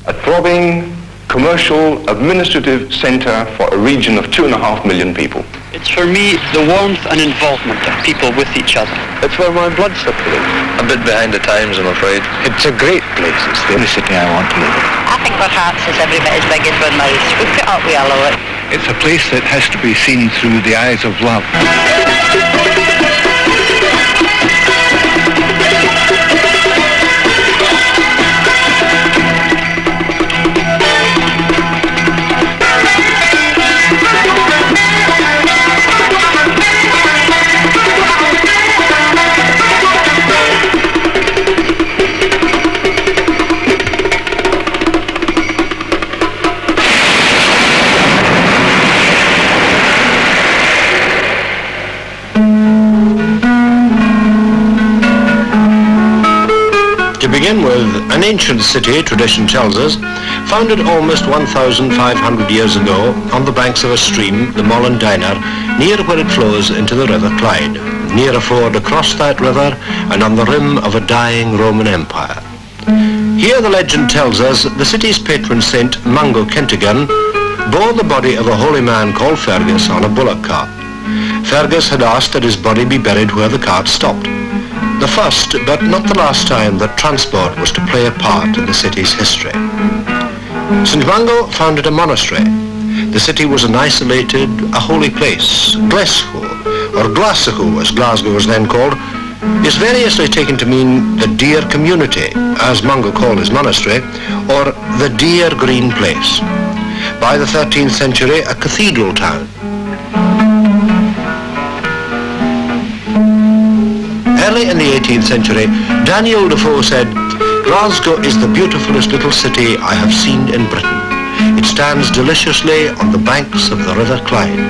a throbbing, commercial, administrative centre for a region of 2.5 million people. It's for me the warmth and involvement of people with each other. It's where my blood circulates. A bit behind the times, I'm afraid. It's a great place. It's the only city I want to live in. I think perhaps it's every bit as big as Bournemouth. We put up with all of it. It's a place that has to be seen through the eyes of love. To begin with, an ancient city, tradition tells us, founded almost 1,500 years ago on the banks of a stream, the Modernization, near where it flows into the River Clyde, near a ford across that river and on the rim of a dying Roman Empire. Here the legend tells us the city's patron saint, Mackintosh, bore the body of a holy man called Fergus on a bullock cart. Fergus had asked that his body be buried where the cart stopped. The first, but not the last time that transport was to play a part in the city's history. St. Mungo founded a monastery. The city was an isolated, a holy place. Glasgow, or Glasgow as Glasgow was then called, is variously taken to mean the dear community, as Mungo called his monastery, or the dear green place. By the 13th century, a cathedral town. Early in the 18th century, Daniel Defoe said, "Glasgow is the beautifulest little city I have seen in Britain. It stands deliciously on the banks of the River Clyde."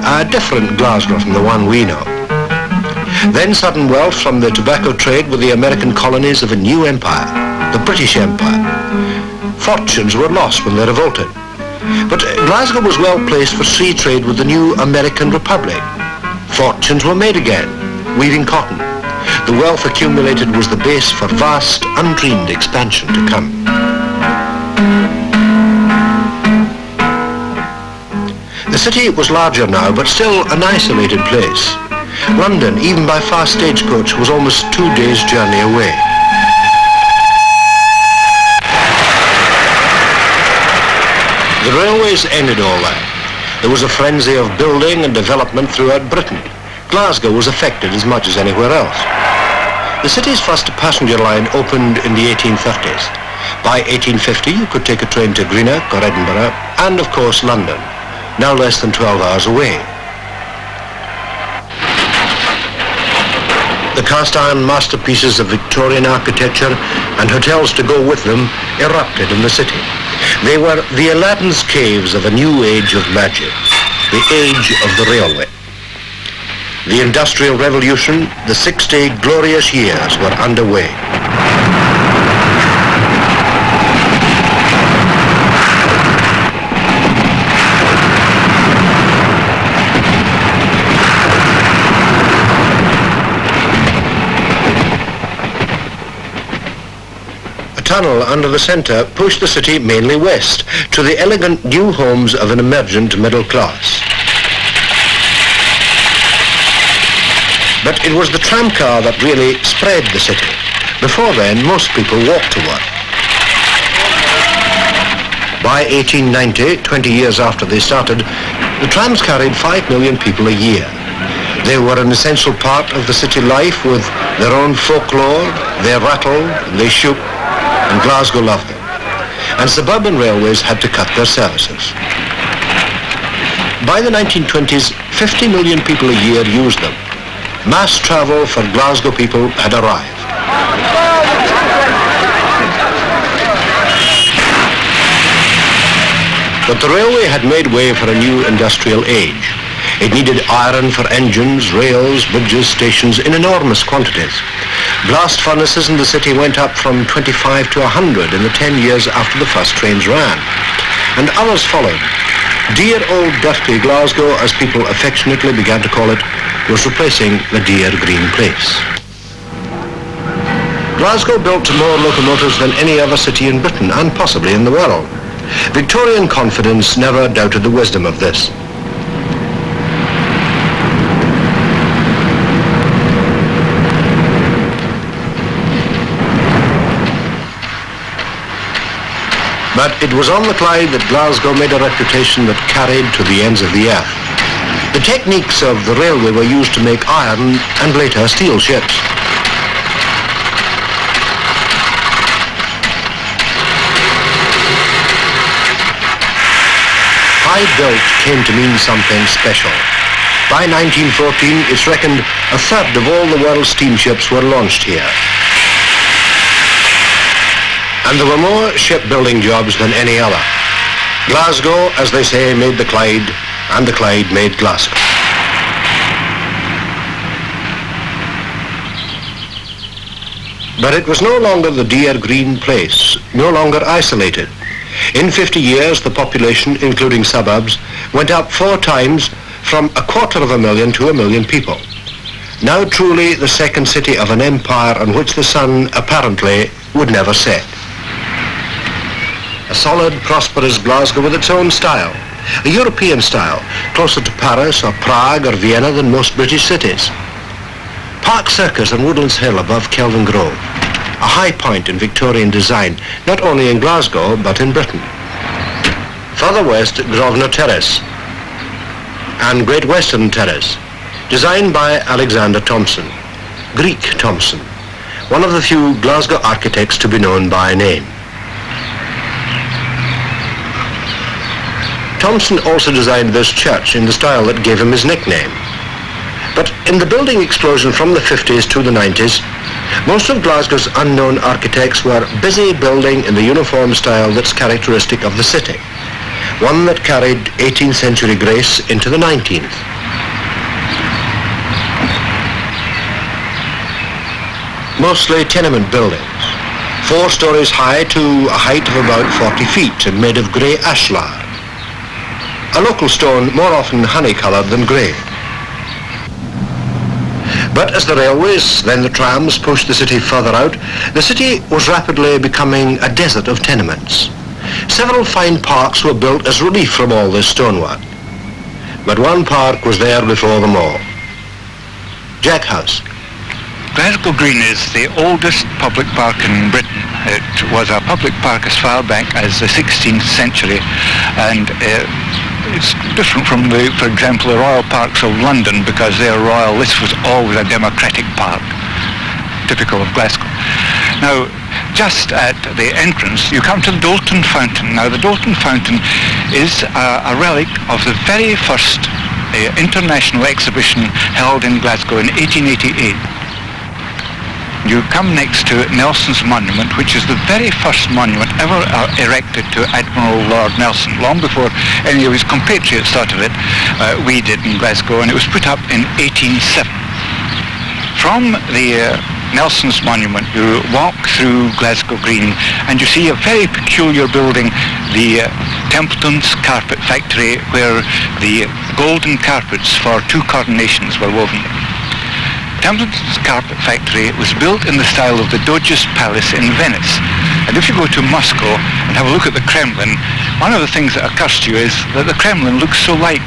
A different Glasgow from the one we know. Then sudden wealth from the tobacco trade with the American colonies of a new empire, the British Empire. Fortunes were lost when they revolted. But Glasgow was well placed for free trade with the new American Republic. Fortunes were made again, weaving cotton. The wealth accumulated was the base for vast, undreamed expansion to come. The city was larger now, but still an isolated place. London, even by fast stagecoach, was almost 2 days' journey away. The railways ended all that. There was a frenzy of building and development throughout Britain. Glasgow was affected as much as anywhere else. The city's first passenger line opened in the 1830s. By 1850, you could take a train to Greenock or Edinburgh, and of course London, now less than 12 hours away. The cast-iron masterpieces of Victorian architecture and hotels to go with them erupted in the city. They were the Aladdin's caves of a new age of magic, the age of the railway. The Industrial Revolution, the 60 glorious years were underway. A tunnel under the centre pushed the city mainly west to the elegant new homes of an emergent middle class. But it was the tramcar that really spread the city. Before then, most people walked to work. By 1890, 20 years after they started, the trams carried 5 million people a year. They were an essential part of the city life with their own folklore. They rattled, they shook, and Glasgow loved them. And suburban railways had to cut their services. By the 1920s, 50 million people a year used them. Mass travel for Glasgow people had arrived. But the railway had made way for a new industrial age. It needed iron for engines, rails, bridges, stations in enormous quantities. Blast furnaces in the city went up from 25 to 100 in the 10 years after the first trains ran. And others followed. Dear old dirty Glasgow, as people affectionately began to call it, was replacing the dear green place. Glasgow built more locomotives than any other city in Britain and possibly in the world. Victorian confidence never doubted the wisdom of this. But it was on the Clyde that Glasgow made a reputation that carried to the ends of the earth. The techniques of the railway were used to make iron and later steel ships. High built came to mean something special. By 1914, it's reckoned a third of all the world's steamships were launched here. And there were more shipbuilding jobs than any other. Glasgow, as they say, made the Clyde, and the Clyde made Glasgow. But it was no longer the dear green place, no longer isolated. In 50 years, the population, including suburbs, went up 4 times from 250,000 to 1 million people. Now truly the second city of an empire on which the sun, apparently, would never set. A solid, prosperous Glasgow with its own style, a European style, closer to Paris or Prague or Vienna than most British cities. Park Circus on Woodlands Hill above Kelvin Grove, a high point in Victorian design, not only in Glasgow but in Britain. Further west, Grosvenor Terrace and Great Western Terrace, designed by Alexander Thomson, Greek Thomson, one of the few Glasgow architects to be known by name. Thomson also designed this church in the style that gave him his nickname. But in the building explosion from the 50s to the 90s, most of Glasgow's unknown architects were busy building in the uniform style that's characteristic of the city, one that carried 18th century grace into the 19th. Mostly tenement buildings, 4 stories high to a height of about 40 feet and made of grey ashlar, a local stone more often honey-coloured than grey. But as the railways, then the trams, pushed the city further out, the city was rapidly becoming a desert of tenements. Several fine parks were built as relief from all this stonework. But one park was there before them all. Jack House. Glasgow Green is the oldest public park in Britain. It was a public park as far back as the 16th century, and it's different from, for example, the royal parks of London, because they're royal. This was always a democratic park, typical of Glasgow. Now, just at the entrance, you come to the Doulton Fountain. Now, the Doulton Fountain is a relic of the very first international exhibition held in Glasgow in 1888. You come next to Nelson's monument, which is the very first monument ever erected to Admiral Lord Nelson, long before any of his compatriots thought of it. We did in Glasgow, and it was put up in 1807. From the Nelson's monument, you walk through Glasgow Green, and you see a very peculiar building, the Templeton's Carpet Factory, where the golden carpets for 2 coronations were woven. Templeton's Carpet Factory was built in the style of the Doge's Palace in Venice. And if you go to Moscow and have a look at the Kremlin, one of the things that occurs to you is that the Kremlin looks so like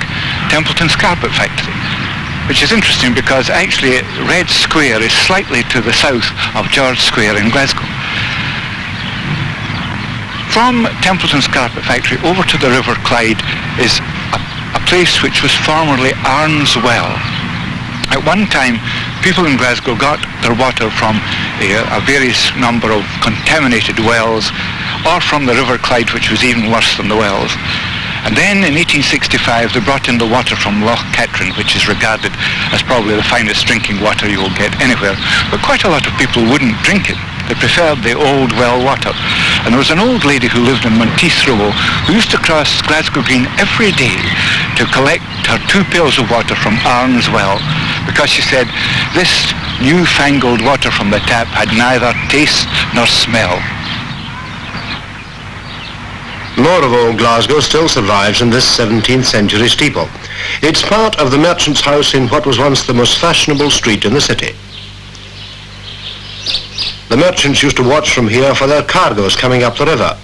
Templeton's Carpet Factory, which is interesting because actually Red Square is slightly to the south of George Square in Glasgow. From Templeton's Carpet Factory over to the River Clyde is a place which was formerly Arne's Well. At one time, people in Glasgow got their water from a various number of contaminated wells, or from the River Clyde, which was even worse than the wells. And then in 1865, they brought in the water from Loch Katrine, which is regarded as probably the finest drinking water you will get anywhere. But quite a lot of people wouldn't drink it. They preferred the old well water. And there was an old lady who lived in Monteith Row who used to cross Glasgow Green every day to collect her 2 pails of water from Arne's Well, because she said this newfangled water from the tap had neither taste nor smell. More of old Glasgow still survives in this 17th century steeple. It's part of the merchant's house in what was once the most fashionable street in the city. The merchants used to watch from here for their cargoes coming up the river.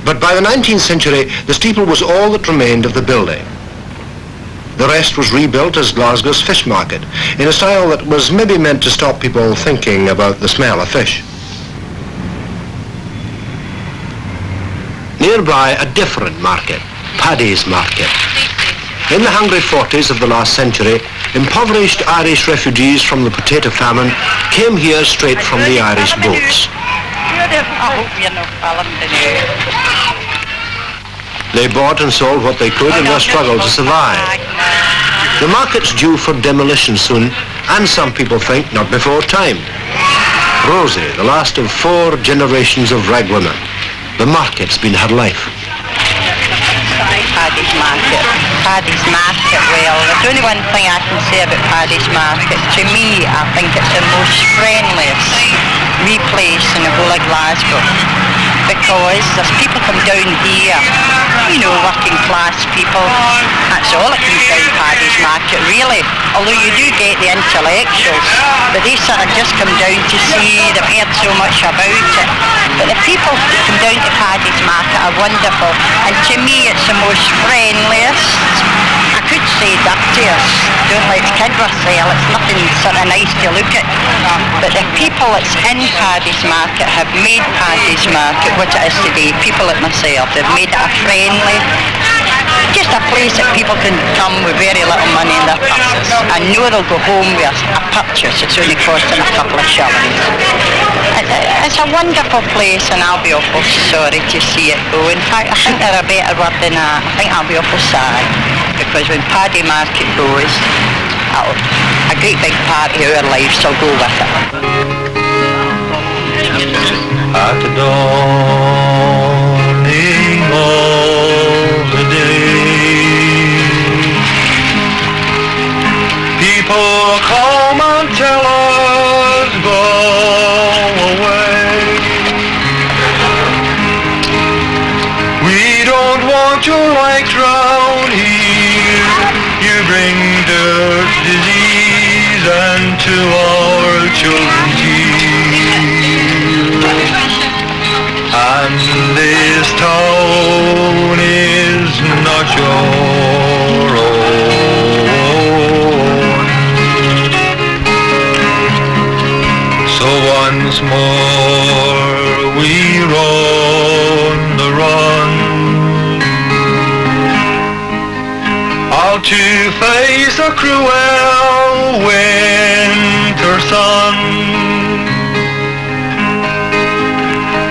But by the 19th century, the steeple was all that remained of the building. The rest was rebuilt as Glasgow's fish market, in a style that was maybe meant to stop people thinking about the smell of fish. Nearby, a different market, Paddy's Market. In the hungry 40s of the last century, impoverished Irish refugees from the potato famine came here straight from the Irish boats. They bought and sold what they could in their struggle to survive. The market's due for demolition soon, and some people think not before time. Rosie, the last of 4 generations of rag women. The market's been her life. Paddy's Market. Paddy's Market, well, there's only one thing I can say about Paddy's Market. To me, I think it's the most friendliest wee place in the whole of Glasgow. Because there's people come down here, you know, working class people. That's all that comes down Paddy's Market, really. Although you do get the intellectuals, but they sort of just come down to see, they've heard so much about it. But the people that come down to Paddy's Market are wonderful, and to me it's the most friendliest. I could say dirtiest, don't like the kid were sale, it's nothing sort of nice to look at. But the people that's in Paddy's Market have made Paddy's Market what it is today. People like myself, they've made it a friendly, just a place that people can come with very little money in their purses and know they'll go home with a purchase that's only costing a couple of shillings. It's a wonderful place, and I'll be awful sorry to see it go. In fact, I think they're a better word than that. I think I'll be awful sad, because when Paddy Market goes, a great big part of our lives will go with it. At the dawning of the day, people come and tell us go away. We don't want your lights round here. You bring dirt, disease, and to our children's and this town is not your own. So once more we're on the run, all to face the cruel winter sun.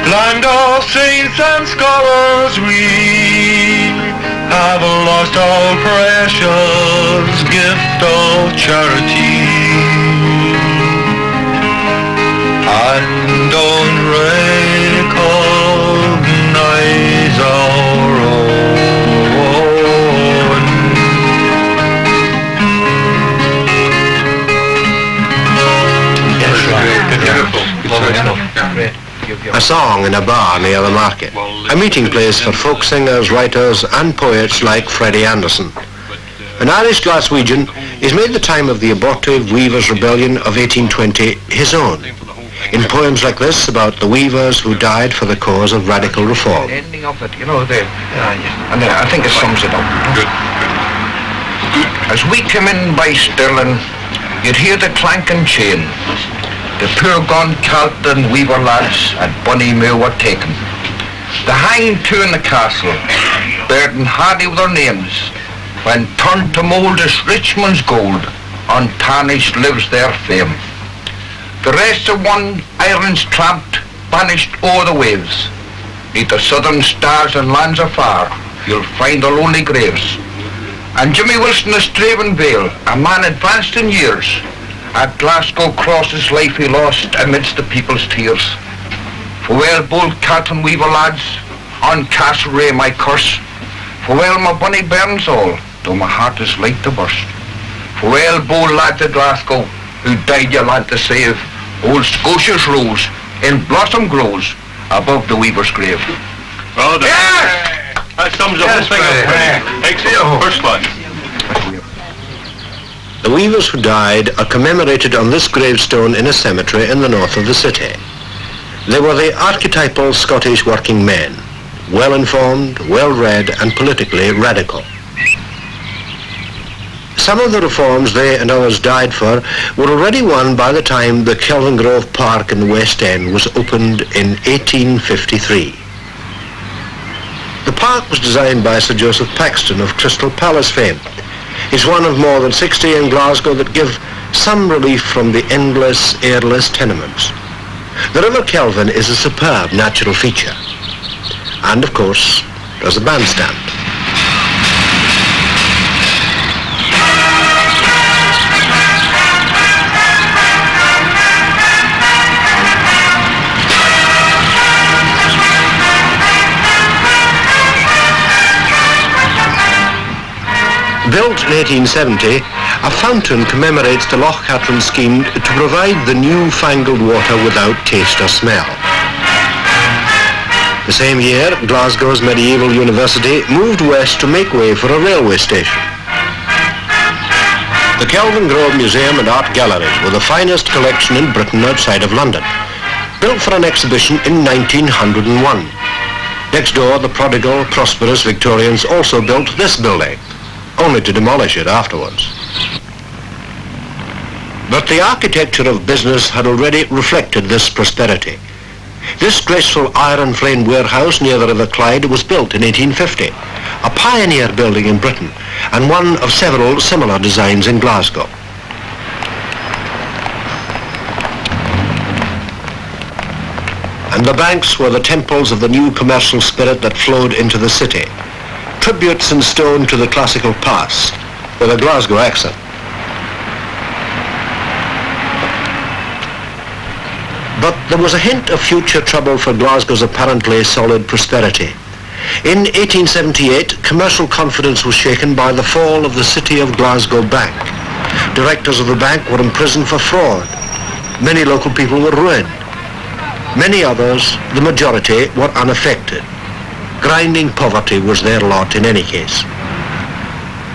Land of saints and scholars, we have lost our precious gift of charity, and don't recognize our own. Yes, a song in a bar near the market, a meeting place for folk singers, writers and poets like Freddie Anderson. An Irish Glaswegian, he's made the time of the abortive Weavers' Rebellion of 1820 his own, in poems like this about the weavers who died for the cause of radical reform. The ending of it, you know, and I think it sums it up. Good. As we came in by Stirling, you'd hear the clanking chain. The poor gone Celt and Weaver lads at Bonnymuir were taken. The hanged two in the castle, burdened hardy with their names, when turned to mould as Richmond's gold, untarnished lives their fame. The rest of one Ireland's tramped, banished o'er the waves. Neath the southern stars and lands afar, you'll find their lonely graves. And Jimmy Wilson, the Straven Vale, a man advanced in years, at Glasgow crossed his life he lost amidst the people's tears. Farewell, bold Celt and Weaver lads, on Castlereagh my curse. Farewell, my bonny bairns all, though my heart is like to burst. Farewell, bold lads of Glasgow, who died your land to save. Old Scotia's rose in blossom grows above the Weaver's grave. Well done. Yes! That sums the whole thing up. Excellent. First class. The weavers who died are commemorated on this gravestone in a cemetery in the north of the city. They were the archetypal Scottish working men, well-informed, well-read and politically radical. Some of the reforms they and others died for were already won by the time the Kelvingrove Park in the West End was opened in 1853. The park was designed by Sir Joseph Paxton of Crystal Palace fame. It's one of more than 60 in Glasgow that give some relief from the endless, airless tenements. The River Kelvin is a superb natural feature. And of course, there's a bandstand. Built in 1870, a fountain commemorates the Loch Katrine scheme to provide the newfangled water without taste or smell. The same year, Glasgow's medieval university moved west to make way for a railway station. The Kelvingrove Museum and Art Galleries were the finest collection in Britain outside of London, built for an exhibition in 1901. Next door, the prodigal, prosperous Victorians also built this building, only to demolish it afterwards. But the architecture of business had already reflected this prosperity. This graceful iron-framed warehouse near the River Clyde was built in 1850, a pioneer building in Britain, and one of several similar designs in Glasgow. And the banks were the temples of the new commercial spirit that flowed into the city. Tributes in stone to the classical past, with a Glasgow accent. But there was a hint of future trouble for Glasgow's apparently solid prosperity. In 1878, commercial confidence was shaken by the fall of the City of Glasgow Bank. Directors of the bank were imprisoned for fraud. Many local people were ruined. Many others, the majority, were unaffected. Grinding poverty was their lot in any case.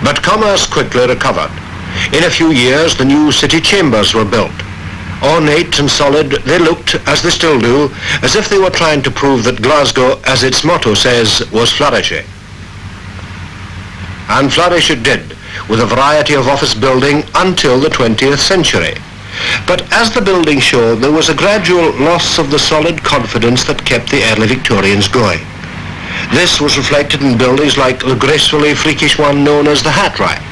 But commerce quickly recovered. In a few years, the new city chambers were built. Ornate and solid, they looked, as they still do, as if they were trying to prove that Glasgow, as its motto says, was flourishing. And flourish it did, with a variety of office building until the 20th century. But as the building showed, there was a gradual loss of the solid confidence that kept the early Victorians going. This was reflected in buildings like the gracefully freakish one known as the Hat Rack.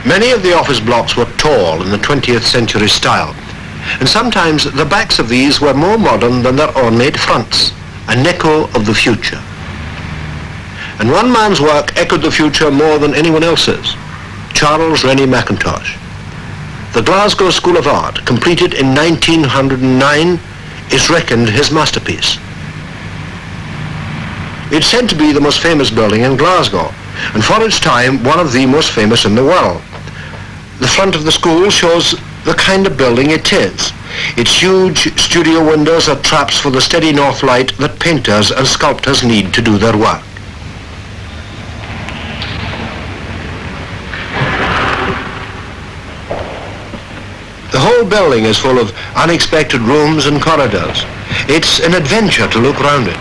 Many of the office blocks were tall in the 20th century style, and sometimes the backs of these were more modern than their ornate fronts, an echo of the future. And one man's work echoed the future more than anyone else's, Charles Rennie Mackintosh. The Glasgow School of Art, completed in 1909, is reckoned his masterpiece. It's said to be the most famous building in Glasgow, and for its time, one of the most famous in the world. The front of the school shows the kind of building it is. Its huge studio windows are traps for the steady north light that painters and sculptors need to do their work. The whole building is full of unexpected rooms and corridors. It's an adventure to look round it.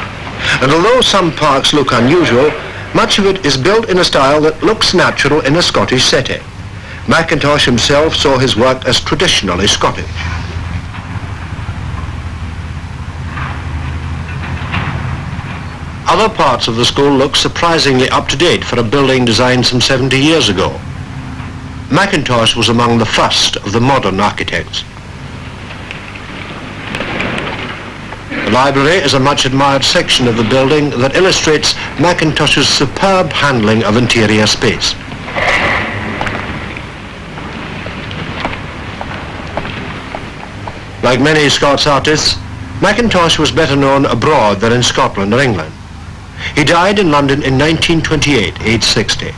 And although some parks look unusual, much of it is built in a style that looks natural in a Scottish setting. Mackintosh himself saw his work as traditionally Scottish. Other parts of the school look surprisingly up-to-date for a building designed some 70 years ago. Mackintosh was among the first of the modern architects. The library is a much-admired section of the building that illustrates Mackintosh's superb handling of interior space. Like many Scots artists, Mackintosh was better known abroad than in Scotland or England. He died in London in 1928, aged 60.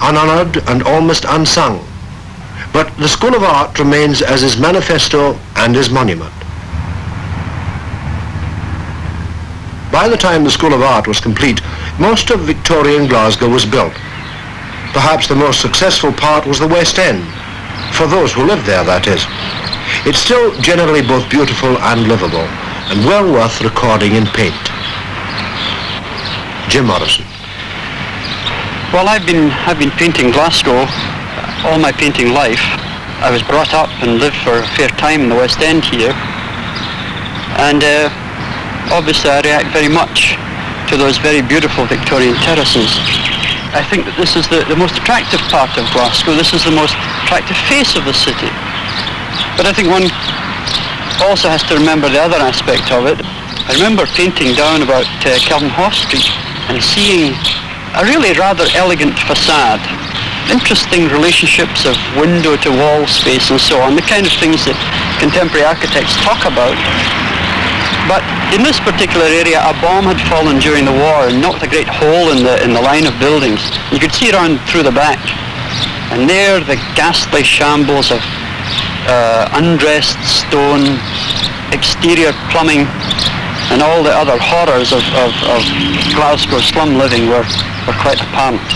Unhonoured and almost unsung, but the School of Art remains as his manifesto and his monument. By the time the School of Art was complete, most of Victorian Glasgow was built. Perhaps the most successful part was the West End, for those who lived there, that is. It's still generally both beautiful and livable, and well worth recording in paint. Jim Morrison. Well, I've been painting Glasgow all my painting life. I was brought up and lived for a fair time in the West End here, and obviously I react very much to those very beautiful Victorian terraces. I think that this is the most attractive part of Glasgow. This is the most attractive face of the city. But I think one also has to remember the other aspect of it. I remember painting down about Kelvinhoff Street and seeing a really rather elegant facade, interesting relationships of window to wall space and so on, the kind of things that contemporary architects talk about. But in this particular area, a bomb had fallen during the war and knocked a great hole in the line of buildings. You could see around through the back. And there, the ghastly shambles of undressed stone, exterior plumbing, and all the other horrors of Glasgow slum living were quite apparent.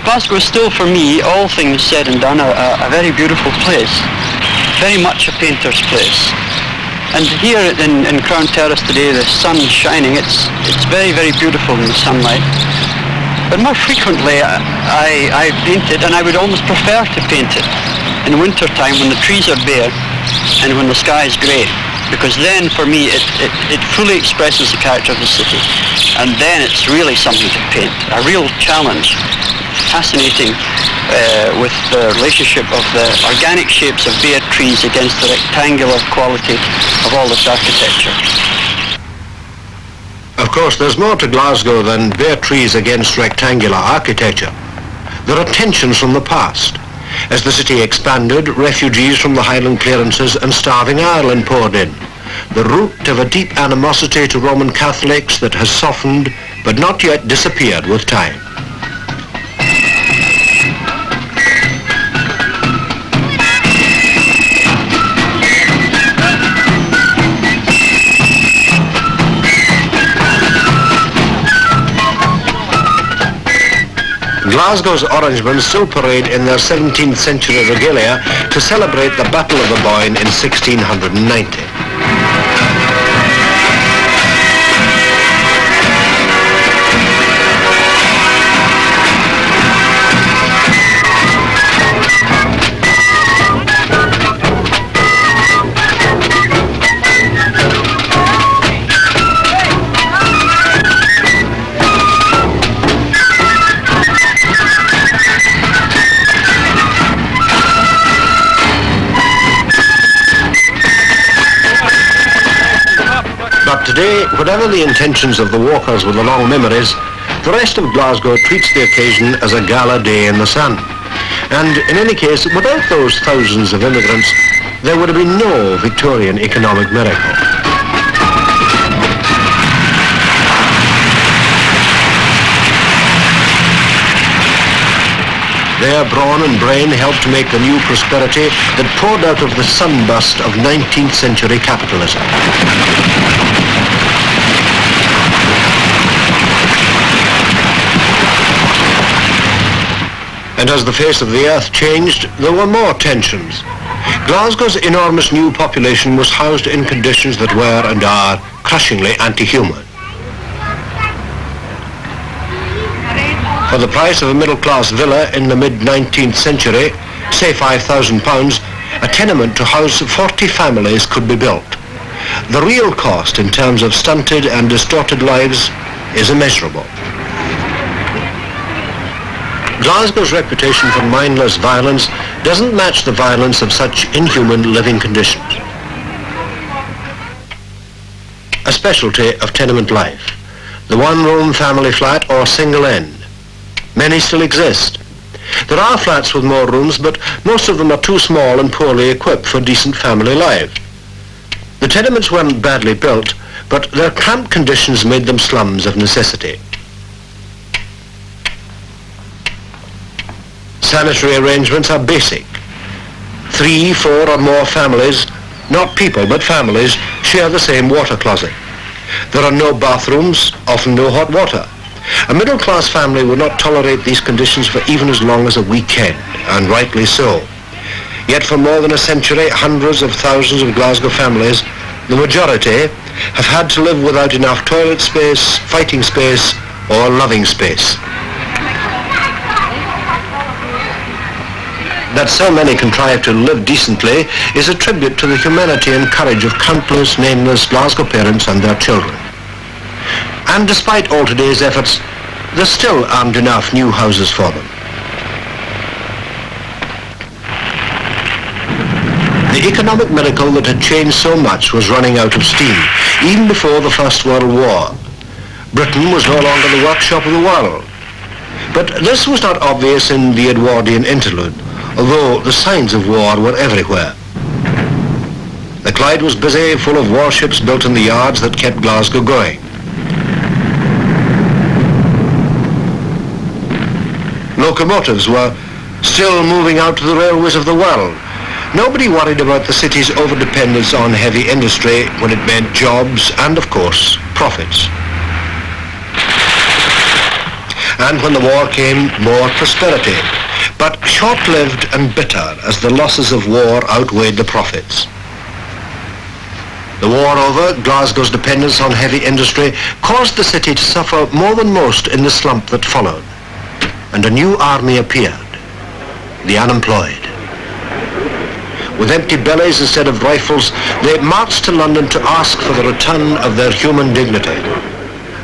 Glasgow is still, for me, all things said and done, a very beautiful place. Very much a painter's place. And here in Crown Terrace today, the sun's shining. It's very, very beautiful in the sunlight. But more frequently, I paint it, and I would almost prefer to paint it in winter time when the trees are bare and when the sky is grey, because then, for me, it fully expresses the character of the city, and then it's really something to paint, a real challenge. Fascinating with the relationship of the organic shapes of bare trees against the rectangular quality of all this architecture. Of course, there's more to Glasgow than bare trees against rectangular architecture. There are tensions from the past. As the city expanded, refugees from the Highland clearances and starving Ireland poured in. The root of a deep animosity to Roman Catholics that has softened but not yet disappeared with time. Glasgow's Orangemen still parade in their 17th century regalia to celebrate the Battle of the Boyne in 1690. Today, whatever the intentions of the walkers with the long memories, the rest of Glasgow treats the occasion as a gala day in the sun. And in any case, without those thousands of immigrants, there would have been no Victorian economic miracle. Their brawn and brain helped to make the new prosperity that poured out of the sunburst of 19th century capitalism. And as the face of the earth changed, there were more tensions. Glasgow's enormous new population was housed in conditions that were and are crushingly anti-human. For the price of a middle-class villa in the mid-19th century, say £5,000, a tenement to house 40 families could be built. The real cost in terms of stunted and distorted lives is immeasurable. Glasgow's reputation for mindless violence doesn't match the violence of such inhuman living conditions. A specialty of tenement life, the one-room family flat or single end. Many still exist. There are flats with more rooms, but most of them are too small and poorly equipped for decent family life. The tenements weren't badly built, but their cramped conditions made them slums of necessity. Sanitary arrangements are basic. 3, 4 or more families, not people but families, share the same water closet. There are no bathrooms, often no hot water. A middle-class family would not tolerate these conditions for even as long as a weekend, and rightly so. Yet for more than a century, hundreds of thousands of Glasgow families, the majority, have had to live without enough toilet space, fighting space, or loving space. That so many contrive to live decently is a tribute to the humanity and courage of countless nameless Glasgow parents and their children. And despite all today's efforts, there still aren't enough new houses for them. The economic miracle that had changed so much was running out of steam, even before the First World War. Britain was no longer the workshop of the world. But this was not obvious in the Edwardian interlude, although the signs of war were everywhere. The Clyde was busy, full of warships built in the yards that kept Glasgow going. Locomotives were still moving out to the railways of the world. Nobody worried about the city's overdependence on heavy industry when it meant jobs and, of course, profits. And when the war came, more prosperity, but short-lived and bitter as the losses of war outweighed the profits. The war over, Glasgow's dependence on heavy industry caused the city to suffer more than most in the slump that followed. And a new army appeared, the unemployed. With empty bellies instead of rifles, they marched to London to ask for the return of their human dignity.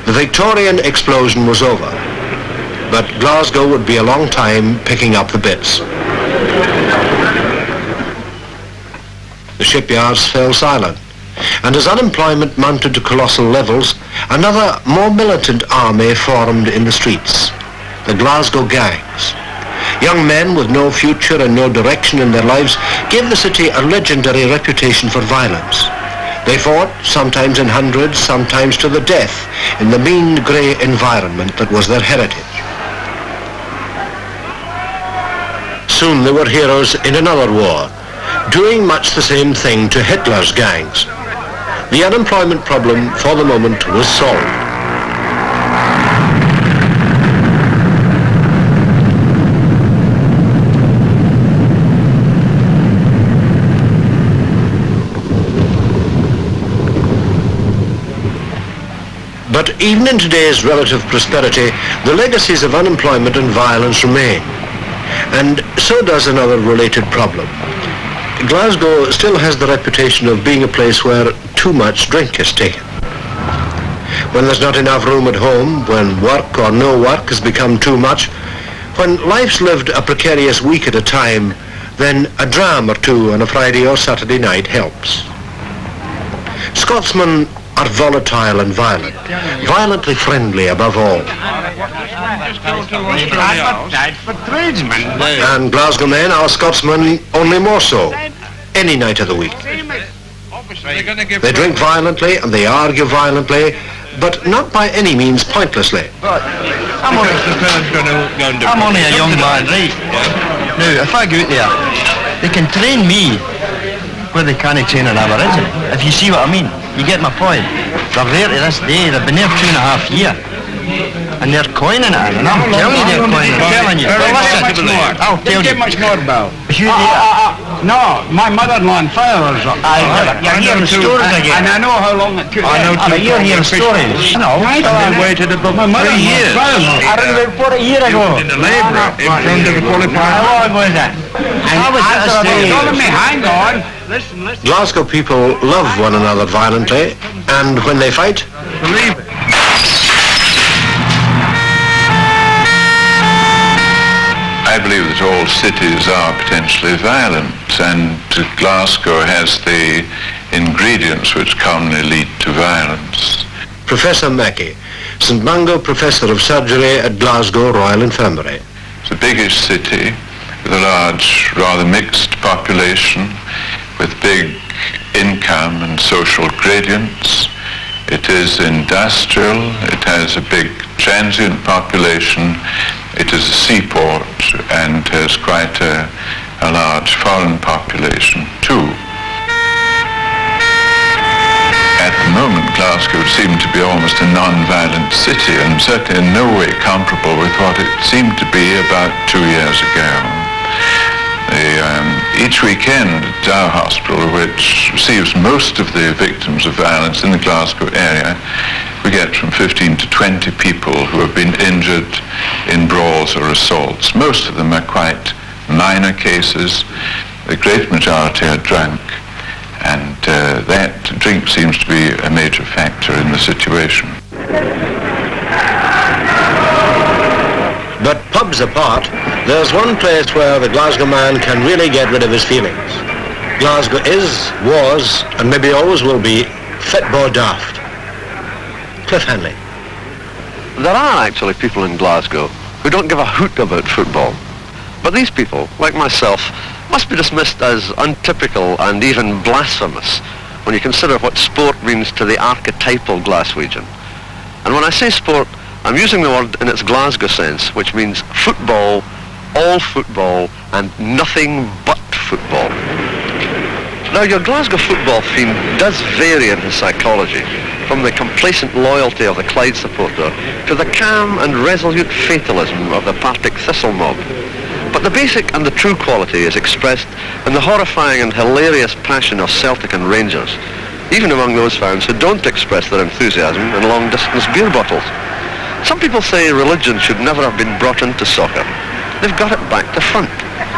The Victorian explosion was over, but Glasgow would be a long time picking up the bits. The shipyards fell silent, and as unemployment mounted to colossal levels, another, more militant army formed in the streets, the Glasgow gangs. Young men with no future and no direction in their lives gave the city a legendary reputation for violence. They fought, sometimes in hundreds, sometimes to the death, in the mean grey environment that was their heritage. Soon they were heroes in another war, doing much the same thing to Hitler's gangs. The unemployment problem, for the moment, was solved. But even in today's relative prosperity, the legacies of unemployment and violence remain. And so does another related problem. Glasgow still has the reputation of being a place where too much drink is taken. When there's not enough room at home, when work or no work has become too much, when life's lived a precarious week at a time, then a dram or two on a Friday or Saturday night helps. Scotsmen are volatile and violent, violently friendly above all. And Glasgow men are Scotsmen only more so, any night of the week. They drink violently and they argue violently, but not by any means pointlessly. I'm only a young man, right? Now, if I go out there, they can train me where they can't train an Aborigine, if you see what I mean. You get my point. They're there to this day. They've been there 2.5 years. And they're coining it, and I'm telling you they're coining it. I'm telling you. I'll tell you. Much more about. No, my mother-in-law and father-in-law. You're hearing stories again. And I know how long it took. I know, but you're hearing stories. No, They waited about 3 years. I read about 40 years ago. In the labour, in front of the qualified. How long was that? I was at a stage. Hang on. Listen. Glasgow people love one another violently, and when they fight, Believe it. I believe that all cities are potentially violent, and Glasgow has the ingredients which commonly lead to violence. Professor Mackey, St Mungo Professor of Surgery at Glasgow Royal Infirmary. It's the biggest city with a large, rather mixed population, with big income and social gradients. It is industrial, it has a big transient population, it is a seaport, and has quite a large foreign population too. At the moment Glasgow would seem to be almost a non-violent city, and certainly in no way comparable with what it seemed to be about 2 years ago. Each weekend at our hospital, which receives most of the victims of violence in the Glasgow area, we get from 15 to 20 people who have been injured in brawls or assaults. Most of them are quite minor cases. The great majority are drunk, and that drink seems to be a major factor in the situation. But pubs apart, there's one place where the Glasgow man can really get rid of his feelings. Glasgow is, was, and maybe always will be, football daft. Cliff Hanley. There are actually people in Glasgow who don't give a hoot about football. But these people, like myself, must be dismissed as untypical and even blasphemous when you consider what sport means to the archetypal Glaswegian. And when I say sport, I'm using the word in its Glasgow sense, which means football, all football, and nothing but football. Now, your Glasgow football fiend does vary in his psychology, from the complacent loyalty of the Clyde supporter to the calm and resolute fatalism of the Partick Thistle mob. But the basic and the true quality is expressed in the horrifying and hilarious passion of Celtic and Rangers, even among those fans who don't express their enthusiasm in long-distance beer bottles. Some people say religion should never have been brought into soccer. They've got it back to front.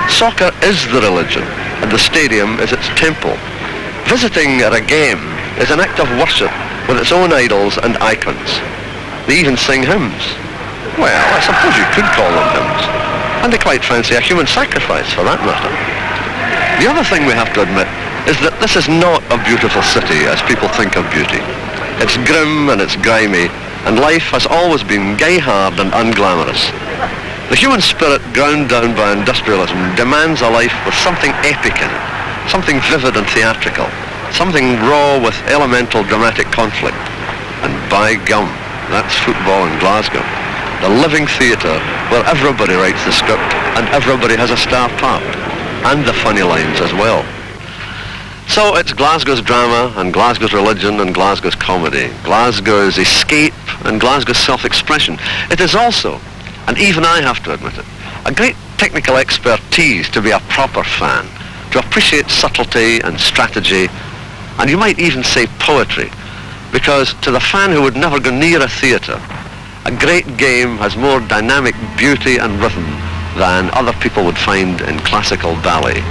Soccer is the religion, and the stadium is its temple. Visiting at a game is an act of worship with its own idols and icons. They even sing hymns. Well, I suppose you could call them hymns. And they quite fancy a human sacrifice, for that matter. The other thing we have to admit is that this is not a beautiful city as people think of beauty. It's grim and it's grimy, and life has always been gay-hard and unglamorous. The human spirit, ground down by industrialism, demands a life with something epic in it, something vivid and theatrical, something raw with elemental dramatic conflict. And by gum, that's football in Glasgow. The living theatre where everybody writes the script and everybody has a star part, and the funny lines as well. So it's Glasgow's drama and Glasgow's religion and Glasgow's comedy, Glasgow's escape and Glasgow's self-expression. It is also, and even I have to admit it, a great technical expertise to be a proper fan, to appreciate subtlety and strategy, and you might even say poetry, because to the fan who would never go near a theatre, a great game has more dynamic beauty and rhythm than other people would find in classical ballet.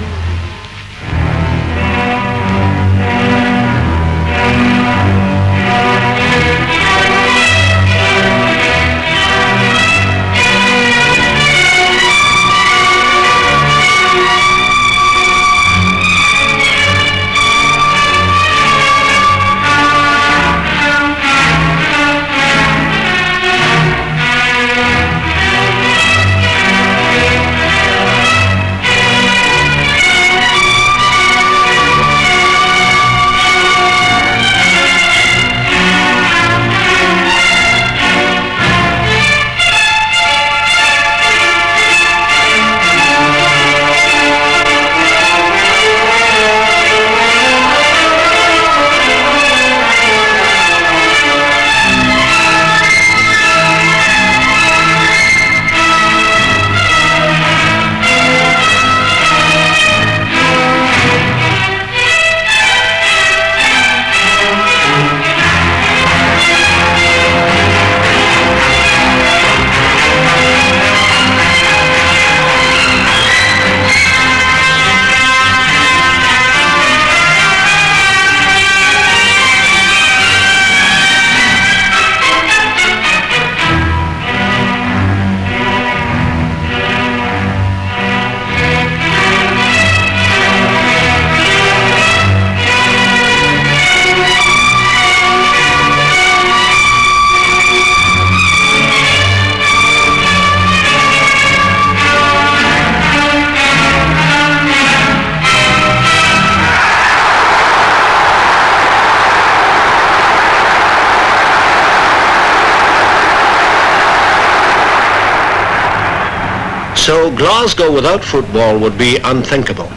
So Glasgow without football would be unthinkable.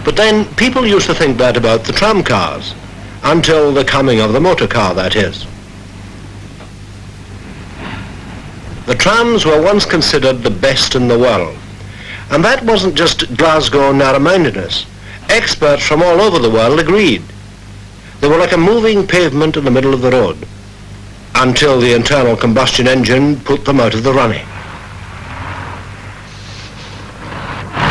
But then people used to think that about the tram cars. Until the coming of the motor car, that is. The trams were once considered the best in the world. And that wasn't just Glasgow narrow-mindedness. Experts from all over the world agreed. They were like a moving pavement in the middle of the road, until the internal combustion engine put them out of the running.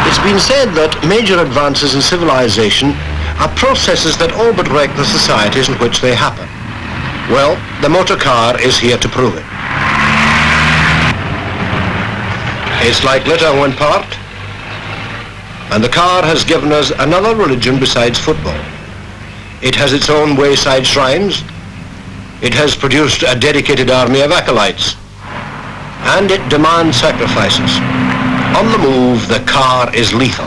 It's been said that major advances in civilization are processes that all but wreck the societies in which they happen. Well, the motor car is here to prove it. It's like litter when parked, and the car has given us another religion besides football. It has its own wayside shrines, it has produced a dedicated army of acolytes, and it demands sacrifices. On the move, the car is lethal.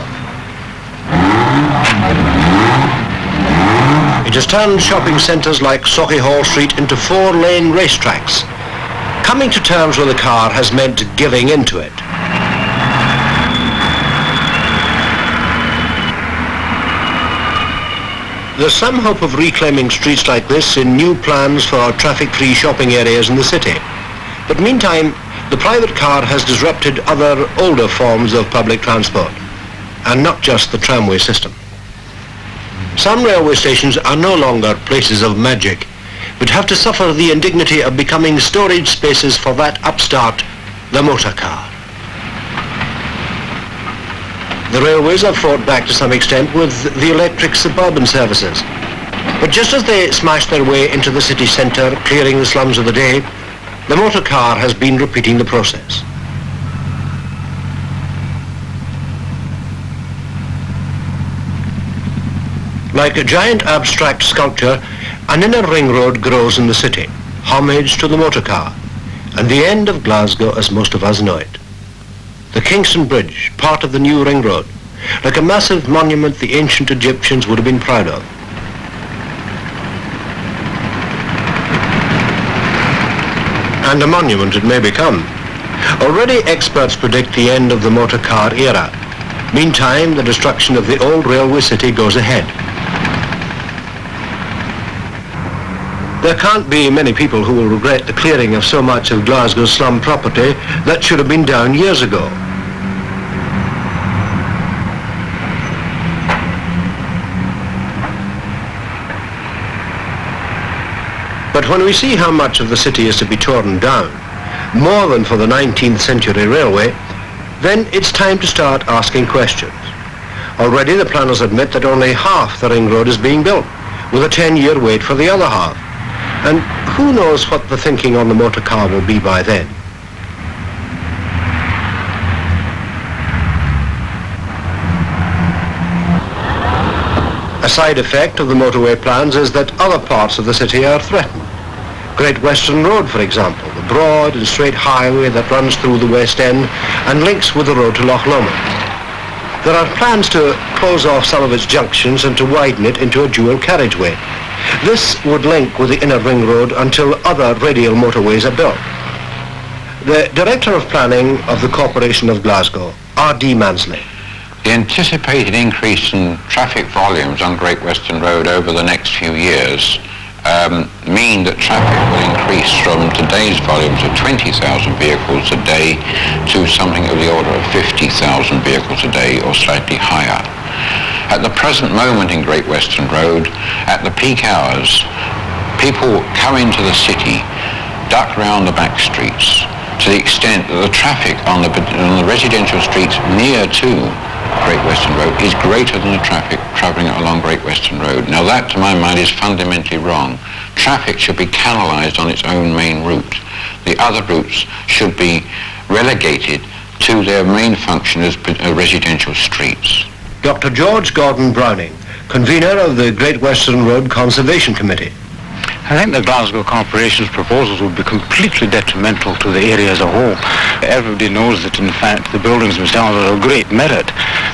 It has turned shopping centres like Sauchiehall Street into 4-lane racetracks. Coming to terms with the car has meant giving into it. There's some hope of reclaiming streets like this in new plans for traffic-free shopping areas in the city. But meantime, the private car has disrupted other older forms of public transport, and not just the tramway system. Some railway stations are no longer places of magic, but have to suffer the indignity of becoming storage spaces for that upstart, the motor car. The railways have fought back to some extent with the electric suburban services. But just as they smash their way into the city centre, clearing the slums of the day, the motor car has been repeating the process. Like a giant abstract sculpture, an inner ring road grows in the city, homage to the motor car, and the end of Glasgow as most of us know it. The Kingston Bridge, part of the new ring road, like a massive monument the ancient Egyptians would have been proud of. And a monument it may become. Already experts predict the end of the motor car era. Meantime, the destruction of the old railway city goes ahead. There can't be many people who will regret the clearing of so much of Glasgow's slum property that should have been down years ago. But when we see how much of the city is to be torn down, more than for the 19th century railway, then it's time to start asking questions. Already the planners admit that only half the ring road is being built, with a 10-year wait for the other half. And who knows what the thinking on the motor car will be by then. A side effect of the motorway plans is that other parts of the city are threatened. Great Western Road, for example, the broad and straight highway that runs through the West End and links with the road to Loch Lomond. There are plans to close off some of its junctions and to widen it into a dual carriageway. This would link with the inner ring road until other radial motorways are built. The Director of Planning of the Corporation of Glasgow, R.D. Mansley. The anticipated increase in traffic volumes on Great Western Road over the next few years mean that traffic will increase from today's volumes of 20,000 vehicles a day to something of the order of 50,000 vehicles a day or slightly higher. At the present moment in Great Western Road, at the peak hours, people come into the city, duck round the back streets, to the extent that the traffic on the residential streets near to Great Western Road is greater than the traffic travelling along Great Western Road. Now that, to my mind, is fundamentally wrong. Traffic should be canalised on its own main route. The other routes should be relegated to their main function as residential streets. Dr. George Gordon Browning, convener of the Great Western Road Conservation Committee. I think the Glasgow Corporation's proposals would be completely detrimental to the area as a whole. Everybody knows that, in fact, the buildings themselves are of great merit,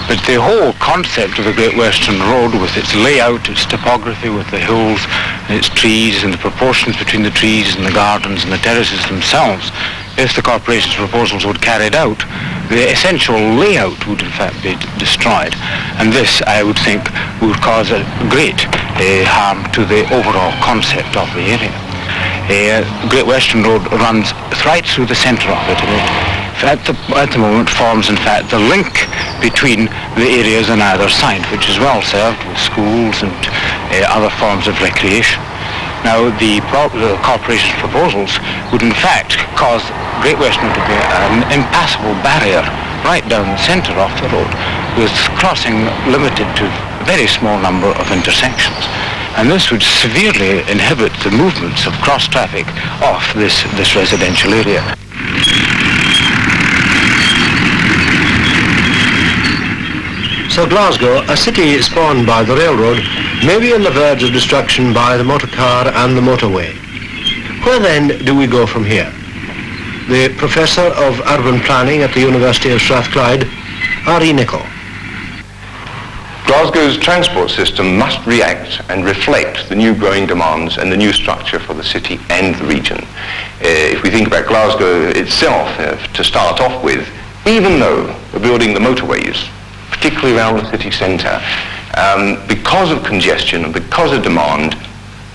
but the whole concept of the Great Western Road, with its layout, its topography, with the hills and its trees and the proportions between the trees and the gardens and the terraces themselves, if the Corporation's proposals were carried out, the essential layout would in fact be destroyed. And this, I would think, would cause a great harm to the overall concept of the area. Great Western Road runs right through the centre of it, and it at the moment forms in fact the link between the areas on either side, which is well served with schools and other forms of recreation. Now the corporation's proposals would in fact cause Great Western to be an impassable barrier right down the centre of the road, with crossing limited to a very small number of intersections. And this would severely inhibit the movements of cross traffic off this residential area. So Glasgow, a city spawned by the railroad, may be on the verge of destruction by the motor car and the motorway. Where then do we go from here? The Professor of Urban Planning at the University of Strathclyde, R.E. Nichol. Glasgow's transport system must react and reflect the new growing demands and the new structure for the city and the region. If we think about Glasgow itself, to start off with, even though we're building the motorways, particularly around the city centre, because of congestion and because of demand,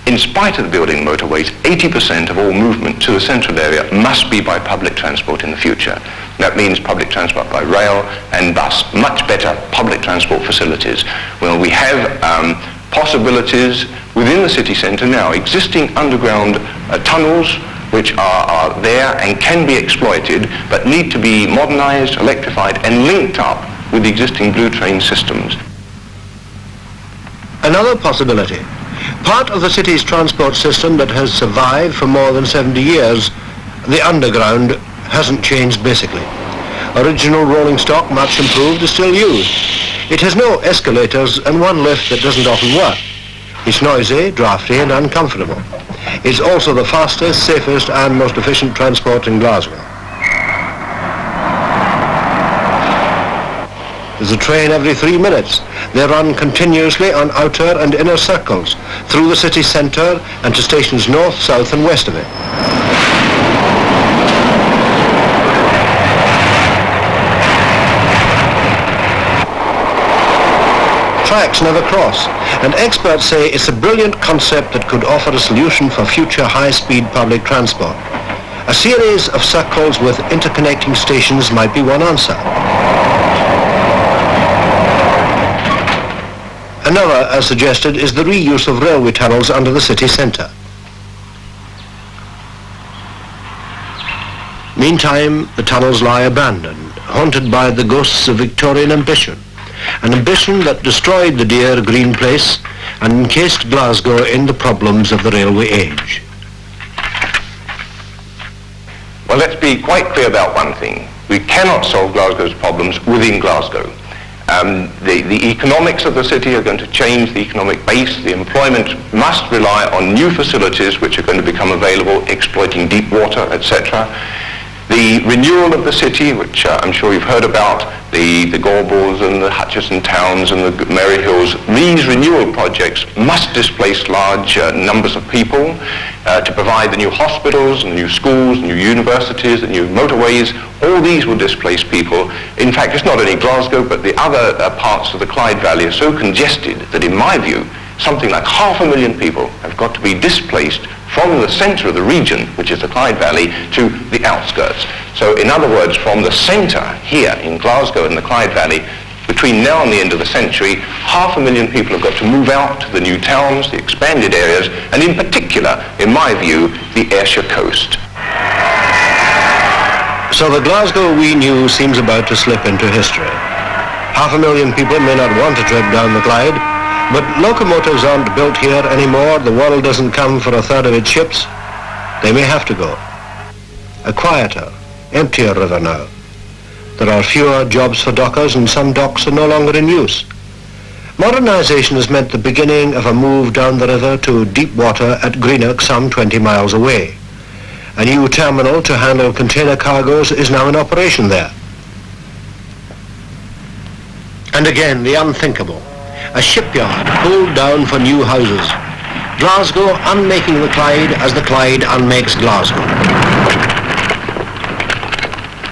in spite of the building motorways, 80% of all movement to the central area must be by public transport in the future. That means public transport by rail and bus, much better public transport facilities. Well, we have possibilities within the city centre now, existing underground tunnels which are there and can be exploited, but need to be modernised, electrified and linked up with the existing blue train systems. Another possibility. Part of the city's transport system that has survived for more than 70 years, the underground, hasn't changed basically. Original rolling stock, much improved, is still used. It has no escalators and one lift that doesn't often work. It's noisy, drafty and uncomfortable. It's also the fastest, safest and most efficient transport in Glasgow. There's a train every 3 minutes. They run continuously on outer and inner circles, through the city centre and to stations north, south and west of it. Tracks never cross, and experts say it's a brilliant concept that could offer a solution for future high-speed public transport. A series of circles with interconnecting stations might be one answer. Another, as suggested, is the reuse of railway tunnels under the city centre. Meantime, the tunnels lie abandoned, haunted by the ghosts of Victorian ambition, an ambition that destroyed the dear green place and encased Glasgow in the problems of the railway age. Well, let's be quite clear about one thing. We cannot solve Glasgow's problems within Glasgow. The economics of the city are going to change, the economic base, the employment must rely on new facilities which are going to become available, exploiting deep water, etc. The renewal of the city, which I'm sure you've heard about, the Gorbals and the Hutchison Towns and the Mary Hills, these renewal projects must displace large numbers of people to provide the new hospitals, and the new schools, new universities, the new motorways. All these will displace people. In fact, it's not only Glasgow, but the other parts of the Clyde Valley are so congested that, in my view, something like 500,000 people have got to be displaced from the centre of the region, which is the Clyde Valley, to the outskirts. So, in other words, from the centre here in Glasgow and the Clyde Valley, between now and the end of the century, 500,000 people have got to move out to the new towns, the expanded areas, and in particular, in my view, the Ayrshire coast. So the Glasgow we knew seems about to slip into history. 500,000 people may not want to trip down the Clyde, but locomotives aren't built here anymore. The world doesn't come for a third of its ships. They may have to go. A quieter, emptier river now. There are fewer jobs for dockers and some docks are no longer in use. Modernisation has meant the beginning of a move down the river to deep water at Greenock, some 20 miles away. A new terminal to handle container cargoes is now in operation there. And again, the unthinkable. A shipyard pulled down for new houses. Glasgow unmaking the Clyde as the Clyde unmakes Glasgow.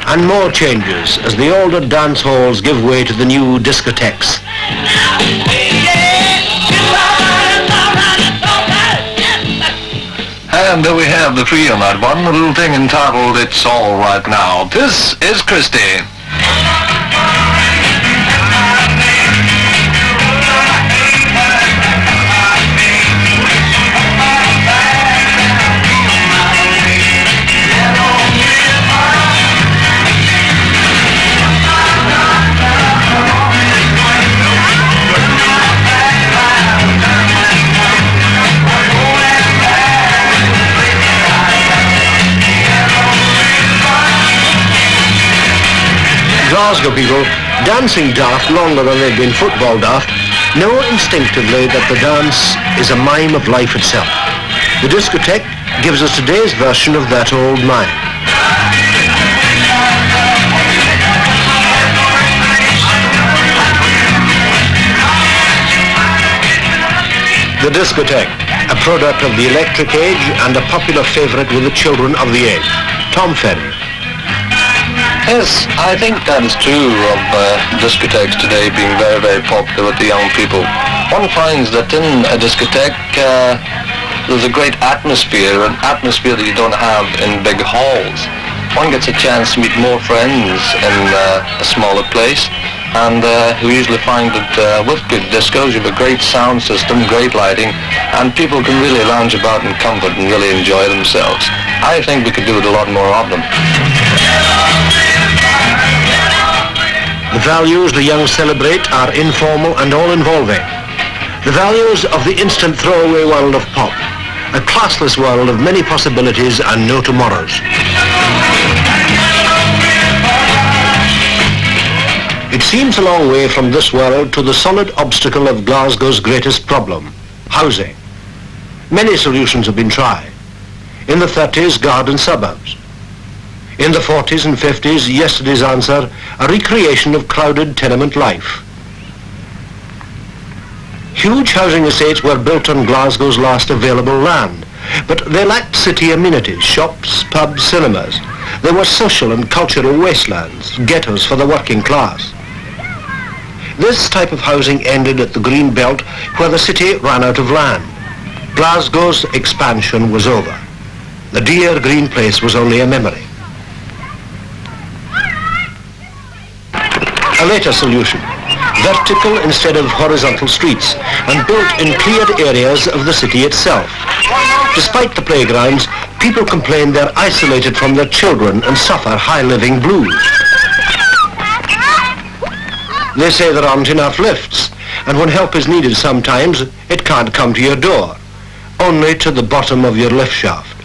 And more changes as the older dance halls give way to the new discotheques. And there we have the tree on that one, the little thing entitled It's All Right Now. This is Christie. Glasgow people, dancing daft longer than they've been football daft, know instinctively that the dance is a mime of life itself. The discotheque gives us today's version of that old mime. The discotheque, a product of the electric age and a popular favourite with the children of the age. Tom Ferry. Yes, I think that is true of discotheques today being very, very popular with the young people. One finds that in a discotheque there's a great atmosphere, an atmosphere that you don't have in big halls. One gets a chance to meet more friends in a smaller place, and we usually find that with good discos you have a great sound system, great lighting, and people can really lounge about in comfort and really enjoy themselves. I think we could do with a lot more of them. The values the young celebrate are informal and all-involving. The values of the instant throwaway world of pop, a classless world of many possibilities and no tomorrows. It seems a long way from this world to the solid obstacle of Glasgow's greatest problem, housing. Many solutions have been tried. In the 30s, garden suburbs. In the 40s and 50s, yesterday's answer, a recreation of crowded tenement life. Huge housing estates were built on Glasgow's last available land, but they lacked city amenities, shops, pubs, cinemas. They were social and cultural wastelands, ghettos for the working class. This type of housing ended at the Green Belt, where the city ran out of land. Glasgow's expansion was over. The dear green place was only a memory. A later solution, vertical instead of horizontal streets, and built in cleared areas of the city itself. Despite the playgrounds, people complain they're isolated from their children and suffer high living blues. They say there aren't enough lifts, and when help is needed sometimes, it can't come to your door, only to the bottom of your lift shaft.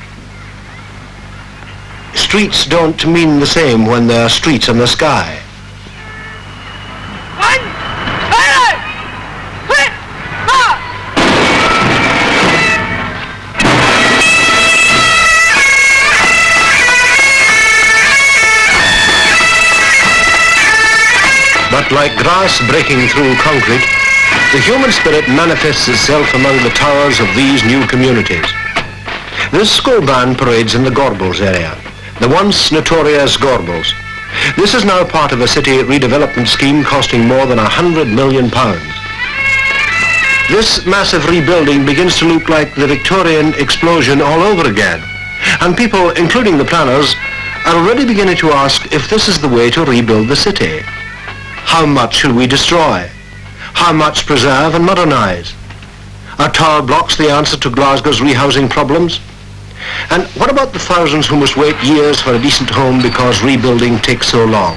Streets don't mean the same when there are streets in the sky. But like grass breaking through concrete, the human spirit manifests itself among the towers of these new communities. This school band parades in the Gorbals area, the once notorious Gorbals. This is now part of a city redevelopment scheme costing more than £100 million. This massive rebuilding begins to look like the Victorian explosion all over again, and people, including the planners, are already beginning to ask if this is the way to rebuild the city. How much should we destroy? How much preserve and modernise? Are tower blocks the answer to Glasgow's rehousing problems? And what about the thousands who must wait years for a decent home because rebuilding takes so long?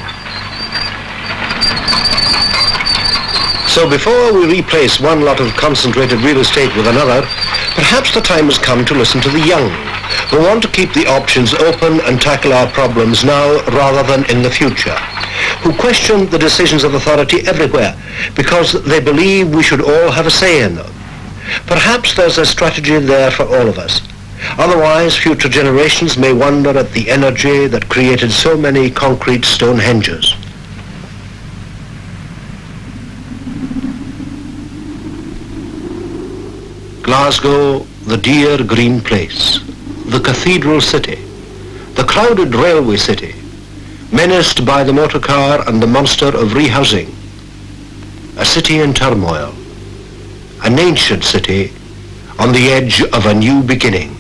So before we replace one lot of concentrated real estate with another, perhaps the time has come to listen to the young, who want to keep the options open and tackle our problems now rather than in the future, who question the decisions of authority everywhere because they believe we should all have a say in them. Perhaps there's a strategy there for all of us. Otherwise, future generations may wonder at the energy that created so many concrete Stonehenges. Glasgow, the dear green place, the cathedral city, the crowded railway city, menaced by the motor car and the monster of rehousing. A city in turmoil. An ancient city on the edge of a new beginning.